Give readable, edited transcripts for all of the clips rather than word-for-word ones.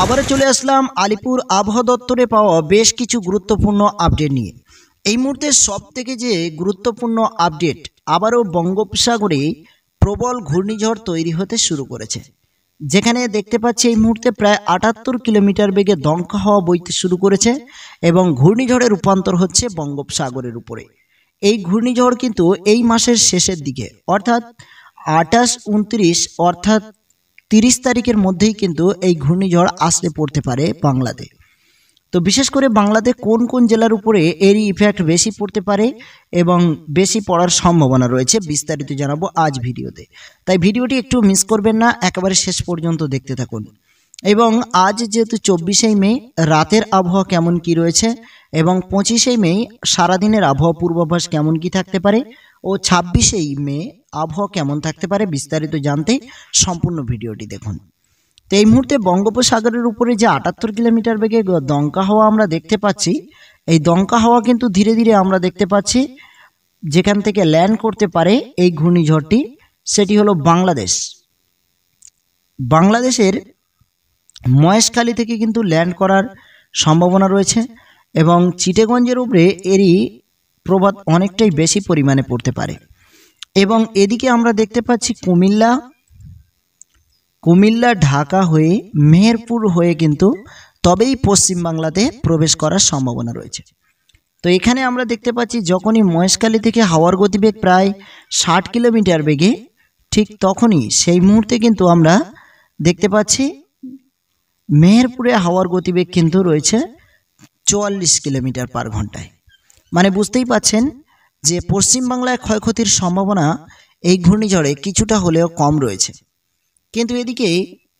আবারও চলে আসলাম আলিপুর আবহাওয়া দপ্তরে পাওয়া বেশ কিছু গুরুত্বপূর্ণ আপডেট নিয়ে। এই মুহূর্তে সবথেকে যে গুরুত্বপূর্ণ আপডেট, আবারও বঙ্গোপসাগরে প্রবল ঘূর্ণিঝড় তৈরি হতে শুরু করেছে, যেখানে দেখতে পাচ্ছি এই মুহূর্তে প্রায় ৭৮ কিলোমিটার বেগে দমকা হাওয়া বইতে শুরু করেছে এবং ঘূর্ণিঝড়ে রূপান্তর হচ্ছে বঙ্গোপসাগরের উপরে। এই ঘূর্ণিঝড় কিন্তু এই মাসের শেষের দিকে অর্থাৎ ২৮, ২৯ অর্থাৎ ৩০ তারিখের মধ্যেই কিন্তু এই ঘূর্ণিঝড় আসলে পড়তে পারে বাংলাতে। তো বিশেষ করে বাংলাতে কোন কোন জেলার উপরে এরই ইফেক্ট বেশি পড়তে পারে এবং বেশি পড়ার সম্ভাবনা রয়েছে বিস্তারিত জানাবো আজ ভিডিওতে। তাই ভিডিওটি একটু মিস করবেন না, একেবারে শেষ পর্যন্ত দেখতে থাকুন। এবং আজ যেহেতু ২৪শে মে রাতের আবহাওয়া কেমন কি রয়েছে এবং ২৫শে মে সারাদিনের আবহাওয়া পূর্বাভাস কেমন কি থাকতে পারে ও ২৬শে মে আবহাওয়া কেমন থাকতে পারে বিস্তারিত জানতে সম্পূর্ণ ভিডিওটি দেখুন। তো এই মুহূর্তে বঙ্গোপসাগরের উপরে যে ৭৮ কিলোমিটার বেগে দমকা হাওয়া আমরা দেখতে পাচ্ছি, এই দমকা হাওয়া কিন্তু ধীরে ধীরে আমরা দেখতে পাচ্ছি যেখান থেকে ল্যান্ড করতে পারে এই ঘূর্ণিঝড়টি, সেটি হলো বাংলাদেশের মহেশখালী থেকে কিন্তু ল্যান্ড করার সম্ভাবনা রয়েছে এবং চিটাগঞ্জের উপরে এরই প্রভাব অনেকটাই বেশি পরিমাণে পড়তে পারে। এবং এদিকে আমরা দেখতে পাচ্ছি কুমিল্লা ঢাকা হয়ে মেহেরপুর হয়ে কিন্তু তবেই পশ্চিমবাংলাতে প্রবেশ করার সম্ভাবনা রয়েছে। তো এখানে আমরা দেখতে পাচ্ছি যখনই মহেশখালী থেকে হাওয়ার গতিবেগ প্রায় ৬০ কিলোমিটার বেগে, ঠিক তখনই সেই মুহূর্তে কিন্তু আমরা দেখতে পাচ্ছি মেহেরপুরে হাওয়ার গতিবেগ কিন্তু রয়েছে ৪৪ কিলোমিটার পার ঘন্টায়। মানে বুঝতেই পাচ্ছেন যে পশ্চিমবাংলায় ক্ষয়ক্ষতির সম্ভাবনা এই ঘূর্ণিঝড়ে কিছুটা হলেও কম রয়েছে, কিন্তু এদিকে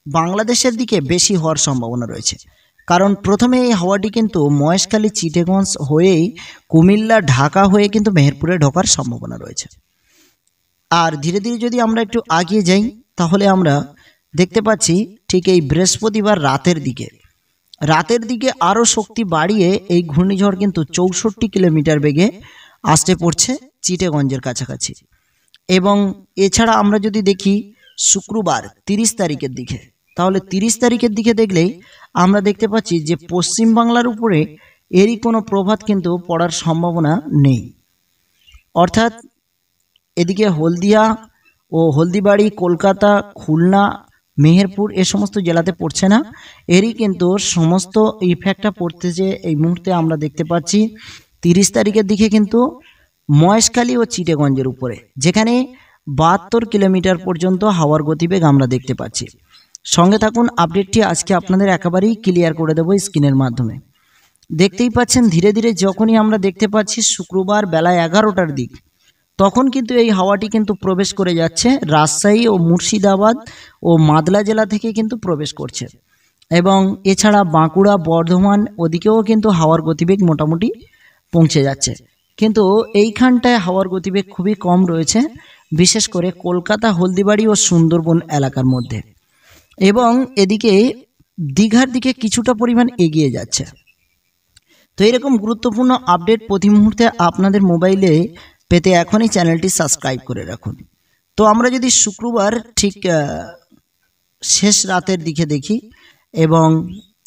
বাংলাদেশের দিকে বেশি হওয়ার সম্ভাবনা রয়েছে। কারণ প্রথমে এই হাওয়াটি কিন্তু মহেশখালী চিটাগঞ্জ হয়েই কুমিল্লা ঢাকা হয়ে কিন্তু মেহেরপুরে ঢোকার সম্ভাবনা রয়েছে। আর ধীরে ধীরে যদি আমরা একটু এগিয়ে যাই তাহলে আমরা দেখতে পাচ্ছি ঠিক এই বৃহস্পতিবার রাতের দিকে আরও শক্তি বাড়িয়ে এই ঘূর্ণিঝড় কিন্তু ৬৪ কিলোমিটার বেগে আসতে পড়ছে চিটাগঞ্জের কাছাকাছি। এবং এছাড়া আমরা যদি দেখি শুক্রবার ৩০ তারিখের দিকে, তাহলে ৩০ তারিখের দিকে দেখলেই আমরা দেখতে পাচ্ছি যে পশ্চিমবাংলার উপরে এরই কোনো প্রভাব কিন্তু পড়ার সম্ভাবনা নেই। অর্থাৎ এদিকে হলদিয়া ও হলদিবাড়ি, কলকাতা, খুলনা, মেহেরপুর এ সমস্ত জেলাতে পড়ছে না, এরই কিন্তু সমস্ত ইফেক্টটা পড়তেছে এই মুহূর্তে আমরা দেখতে পাচ্ছি ৩০ তারিখের দিকে কিন্তু মহেশখালী ও চিটাগঞ্জের উপরে, যেখানে ৭২ কিলোমিটার পর্যন্ত হাওয়ার গতিবেগ আমরা দেখতে পাচ্ছি। সঙ্গে থাকুন, আপডেটটি আজকে আপনাদের একেবারেই ক্লিয়ার করে দেবো স্ক্রিনের মাধ্যমে। দেখতেই পাচ্ছেন ধীরে ধীরে যখনই আমরা দেখতে পাচ্ছি শুক্রবার বেলা ১১টার দিক, তখন কিন্তু এই হাওয়াটি কিন্তু প্রবেশ করে যাচ্ছে রাজশাহী ও মুর্শিদাবাদ ও মাদলা জেলা থেকে কিন্তু প্রবেশ করছে। এবং এছাড়া বাঁকুড়া, বর্ধমান ওদিকেও কিন্তু হাওয়ার গতিবেগ মোটামুটি পৌঁছে যাচ্ছে, কিন্তু এইখানটায় হাওয়ার গতিবেগ খুবই কম রয়েছে, বিশেষ করে কলকাতা, হলদিবাড়ি ও সুন্দরবন এলাকার মধ্যে। এবং এদিকে দীঘার দিকে কিছুটা পরিমাণ এগিয়ে যাচ্ছে। তো এরকম গুরুত্বপূর্ণ আপডেট প্রতি মুহূর্তে আপনাদের মোবাইলে পেতে এখনই চ্যানেলটি সাবস্ক্রাইব করে রাখুন। তো আমরা যদি শুক্রবার ঠিক শেষ রাতের দিকে দেখি এবং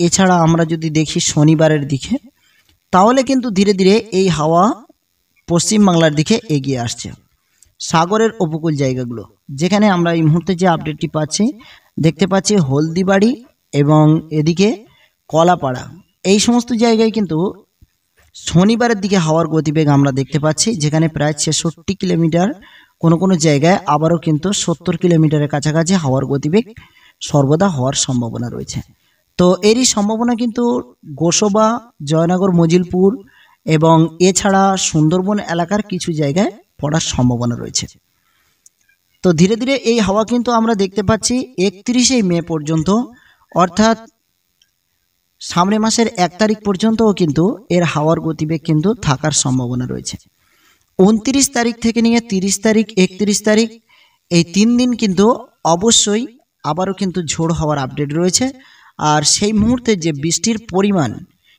এছাড়া আমরা যদি দেখি শনিবারের দিকে, তাহলে কিন্তু ধীরে ধীরে এই হাওয়া পশ্চিমবাংলার দিকে এগিয়ে আসছে। সাগরের উপকূল জায়গাগুলো, যেখানে আমরা এই মুহূর্তে যে আপডেটটি পাচ্ছি, দেখতে পাচ্ছি হলদিবাড়ি এবং এদিকে কলাপাড়া, এই সমস্ত জায়গায় কিন্তু শনিবারের দিকে হাওয়ার গতিবেগ আমরা দেখতে পাচ্ছি, যেখানে প্রায় ৬৬ কিলোমিটার, কোনো জায়গায় আবারও কিন্তু ৭০ কিলোমিটারের কাছাকাছি হাওয়ার গতিবেগ সর্বদা হওয়ার সম্ভাবনা রয়েছে। তো এরই সম্ভাবনা কিন্তু গোসবা, জয়নগর, মজিলপুর এবং এছাড়া সুন্দরবন এলাকার কিছু জায়গায় পড়ার সম্ভাবনা রয়েছে। তো ধীরে ধীরে এই হাওয়া কিন্তু আমরা দেখতে পাচ্ছি ৩১শে মে পর্যন্ত, অর্থাৎ সামনের মাসের ১ তারিখ পর্যন্তও কিন্তু এর হাওয়ার গতিবেগ কিন্তু থাকার সম্ভাবনা রয়েছে। ২৯ তারিখ থেকে নিয়ে ৩০ তারিখ, ৩১ তারিখ এই ৩ দিন কিন্তু অবশ্যই আবারও কিন্তু ঝোড়ো হওয়ার আপডেট রয়েছে। আর সেই মুহূর্তে যে বৃষ্টির পরিমাণ,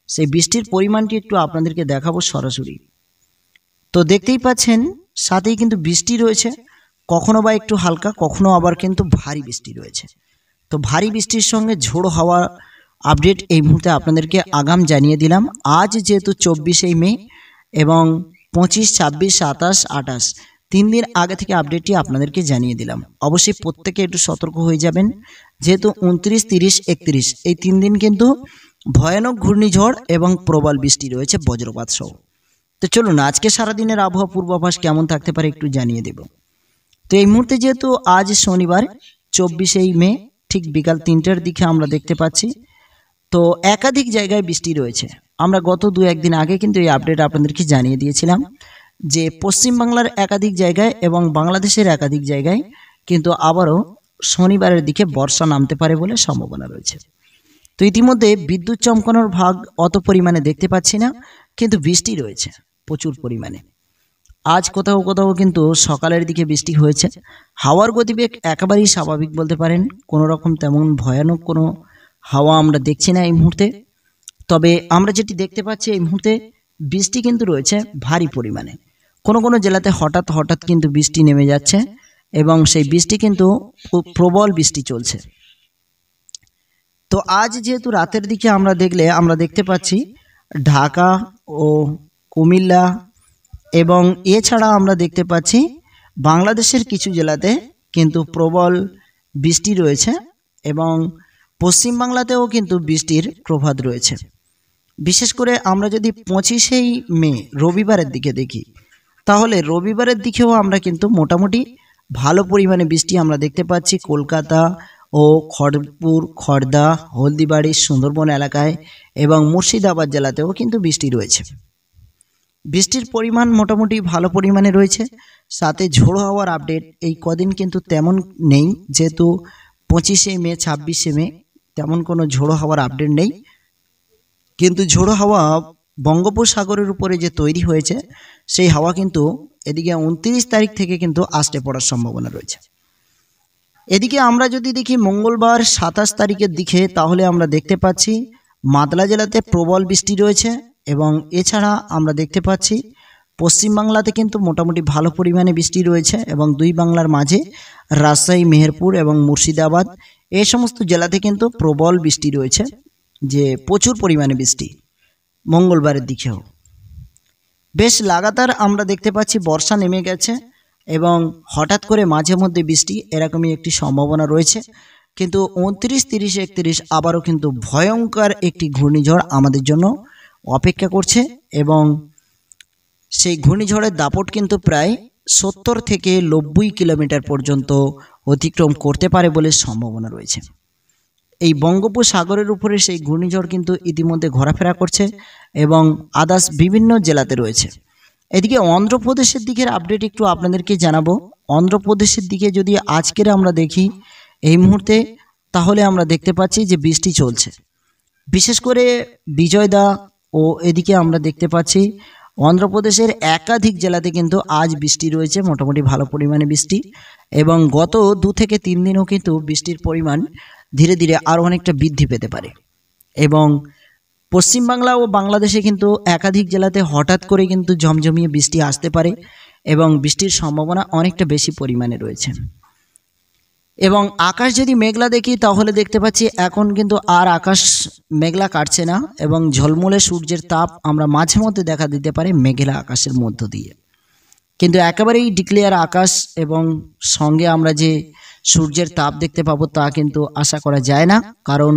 সেই বৃষ্টির পরিমাণটি একটু আপনাদেরকে দেখাবো সরাসরি। তো দেখতেই পাচ্ছেন সাথেই কিন্তু বৃষ্টি রয়েছে, কখনো বা একটু হালকা, কখনো আবার কিন্তু ভারী বৃষ্টি রয়েছে। তো ভারী বৃষ্টির সঙ্গে ঝোড়ো হাওয়া আপডেট এই মুহূর্তে আপনাদেরকে আগাম জানিয়ে দিলাম। আজ যেহেতু 24 মে এবং 25, 26, 27, 28 3 দিন আগে থেকে আপডেটটি আপনাদেরকে জানিয়ে দিলাম। অবশ্যই প্রত্যেকে একটু সতর্ক হয়ে যাবেন, যেহেতু 29, 30, 31 এই 3 দিন কিন্তু ভয়ানক ঘূর্ণিঝড় এবং প্রবল বৃষ্টি রয়েছে বজ্রপাত সহ। তো চলুন আজকে সারাদিনের আবহাওয়া পূর্বাভাস কেমন থাকতে পারে একটু জানিয়ে দেব। তো এই মুহূর্তে যেহেতু আজ শনিবার 24 মে ঠিক বিকাল 3টার দিকে আমরা দেখতে পাচ্ছি তো একাধিক জায়গায় বৃষ্টি রয়েছে। আমরা গত 2-1 দিন আগে কিন্তু এই আপডেট আপনাদেরকে জানিয়ে দিয়েছিলাম যে পশ্চিমবাংলার একাধিক জায়গায় এবং বাংলাদেশের একাধিক জায়গায় কিন্তু আবারও শনিবারের দিকে বর্ষা নামতে পারে বলে সম্ভাবনা রয়েছে। তো ইতিমধ্যে বিদ্যুৎ চমকানোর ভাগ অত পরিমাণে দেখতে পাচ্ছি না, কিন্তু বৃষ্টি রয়েছে প্রচুর পরিমাণে। আজ কোথাও কোথাও কিন্তু সকালের দিকে বৃষ্টি হয়েছে। হাওয়ার গতিবেগ একেবারেই স্বাভাবিক বলতে পারেন, কোনো রকম তেমন ভয়ানক কোনো হাওয়া আমরা দেখছি না এই মুহূর্তে। তবে আমরা যেটি দেখতে পাচ্ছি এই মুহূর্তে বৃষ্টি কিন্তু রয়েছে ভারী পরিমাণে। কোনো কোনো জেলাতে হঠাৎ হঠাৎ কিন্তু বৃষ্টি নেমে যাচ্ছে এবং সেই বৃষ্টি কিন্তু প্রবল বৃষ্টি চলছে। তো আজ যেহেতু রাতের দিকে আমরা দেখতে পাচ্ছি ঢাকা ও কুমিল্লা এবং এছাড়া আমরা দেখতে পাচ্ছি বাংলাদেশের কিছু জেলাতে কিন্তু প্রবল বৃষ্টি রয়েছে এবং পশ্চিমবাংলাতেও কিন্তু বৃষ্টির প্রভাব রয়েছে। বিশেষ করে আমরা যদি 25 মে রবিবারের দিকে দেখি, তাহলে রবিবারের দিকেও আমরা কিন্তু মোটামুটি ভালো পরিমাণে বৃষ্টি আমরা দেখতে পাচ্ছি কলকাতা ও খড়গপুর, খড়দা, হলদিবাড়ি, সুন্দরবন এলাকায় এবং মুর্শিদাবাদ জেলাতেও কিন্তু বৃষ্টি রয়েছে। বৃষ্টির পরিমাণ মোটামুটি ভালো পরিমাণে রয়েছে। সাথে ঝোড়ো হাওয়ার আপডেট এই কদিন কিন্তু তেমন নেই, যেহেতু 25 মে 26 মে তেমন কোনো ঝোড়ো হাওয়ার আপডেট নেই। কিন্তু ঝোড়ো হাওয়া বঙ্গোপসাগরের উপরে যে তৈরি হয়েছে সেই হাওয়া কিন্তু এদিকে 29 তারিখ থেকে কিন্তু আসতে পড়ার সম্ভাবনা রয়েছে। এদিকে আমরা যদি দেখি মঙ্গলবার 27 তারিখের দিকে, তাহলে আমরা দেখতে পাচ্ছি মালদা জেলাতে প্রবল বৃষ্টি রয়েছে এবং এছাড়া আমরা দেখতে পাচ্ছি পশ্চিমবাংলাতে কিন্তু মোটামুটি ভালো পরিমাণে বৃষ্টি রয়েছে এবং দুই বাংলার মাঝে রাজশাহী, মেহেরপুর এবং মুর্শিদাবাদ এই সমস্ত জেলাতে কিন্তু প্রবল বৃষ্টি রয়েছে, যে প্রচুর পরিমাণে বৃষ্টি। মঙ্গলবারের দিকেও বেশ লাগাতার আমরা দেখতে পাচ্ছি বর্ষা নেমে গেছে এবং হঠাৎ করে মাঝে মধ্যে বৃষ্টি এরকমই একটি সম্ভাবনা রয়েছে। কিন্তু 29, 30, 31 আবারও কিন্তু ভয়ঙ্কর একটি ঘূর্ণিঝড় আমাদের জন্য অপেক্ষা করছে এবং সেই ঘূর্ণিঝড়ের দাপট কিন্তু প্রায় 70 থেকে 90 কিলোমিটার পর্যন্ত অতিক্রম করতে পারে বলে সম্ভাবনা রয়েছে। এই বঙ্গোপসাগরের উপরে সেই ঘূর্ণিঝড় কিন্তু ইতিমধ্যে ঘোরাফেরা করছে এবং আদার্স বিভিন্ন জেলাতে রয়েছে। এদিকে অন্ধ্রপ্রদেশের দিকের আপডেট একটু আপনাদেরকে জানাবো। অন্ধ্রপ্রদেশের দিকে যদি আজকের আমরা দেখি এই মুহূর্তে, তাহলে আমরা দেখতে পাচ্ছি যে বৃষ্টি চলছে, বিশেষ করে বিজয়দা ও এদিকে আমরা দেখতে পাচ্ছি অন্ধ্রপ্রদেশের একাধিক জেলাতে কিন্তু আজ বৃষ্টি রয়েছে, মোটামুটি ভালো পরিমাণে বৃষ্টি এবং গত 2 থেকে 3 দিনও কিন্তু বৃষ্টির পরিমাণ ধীরে ধীরে আরও অনেকটা বৃদ্ধি পেতে পারে এবং পশ্চিমবাংলা ও বাংলাদেশে কিন্তু একাধিক জেলাতে হঠাৎ করে কিন্তু ঝমঝমিয়ে বৃষ্টি আসতে পারে এবং বৃষ্টির সম্ভাবনা অনেকটা বেশি পরিমাণে রয়েছে। এবং আকাশ যদি মেঘলা দেখি, তাহলে দেখতে পাচ্ছি এখন কিন্তু আর আকাশ মেঘলা কাটছে না এবং ঝলমলে সূর্যের তাপ আমরা মাঝে মধ্যে দেখা দিতে পারে মেঘলা আকাশের মধ্য দিয়ে, কিন্তু একেবারেই ডিক্লিয়ার আকাশ এবং সঙ্গে আমরা যে সূর্যের তাপ দেখতে পাবো তা কিন্তু আশা করা যায় না, কারণ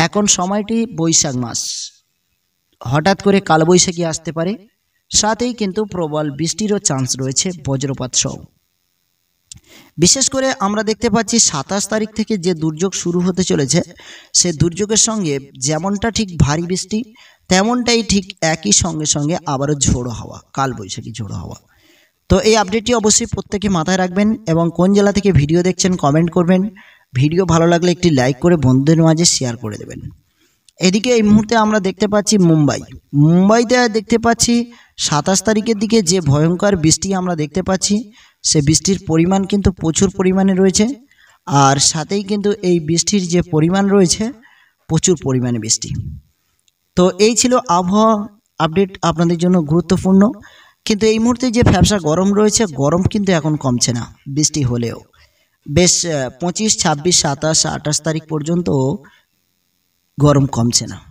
এখন সময়টি বৈশাখ মাস, হঠাৎ করে কালবৈশাখী আসতে পারে, সাথেই কিন্তু প্রবল বৃষ্টিরও চান্স রয়েছে বজ্রপাত সহ। বিশেষ করে আমরা দেখতে পাচ্ছি 27 তারিখ থেকে যে দুর্যোগ শুরু হতে চলেছে, সে দুর্যোগের সঙ্গে যেমনটা ঠিক ভারী বৃষ্টি, তেমনটাই ঠিক একই সঙ্গে সঙ্গে আবারও ঝোড়ো হাওয়া, কালবৈশাখী ঝোড়ো হাওয়া। তো এই আপডেটটি অবশ্যই প্রত্যেকে মাথায় রাখবেন এবং কোন জেলা থেকে ভিডিও দেখছেন কমেন্ট করবেন। ভিডিও ভালো লাগলে একটি লাইক করে বন্ধুদের মাঝে শেয়ার করে দেবেন। এদিকে এই মুহূর্তে আমরা দেখতে পাচ্ছি মুম্বাইতে দেখতে পাচ্ছি 27 তারিখের দিকে যে ভয়ঙ্কর বৃষ্টি আমরা দেখতে পাচ্ছি, সে বৃষ্টির পরিমাণ কিন্তু প্রচুর পরিমাণে রয়েছে আর সাথেই কিন্তু এই বৃষ্টির যে পরিমাণ রয়েছে প্রচুর পরিমাণে বৃষ্টি। তো এই ছিল আবহাওয়া আপডেট আপনাদের জন্য গুরুত্বপূর্ণ। কিন্তু এই মুহূর্তে যে ফ্যাপসা গরম রয়েছে, গরম কিন্তু এখন কমছে না বৃষ্টি হলেও। বেশ 25, 26, 27, 28 তারিখ পর্যন্ত গরম কমছে না।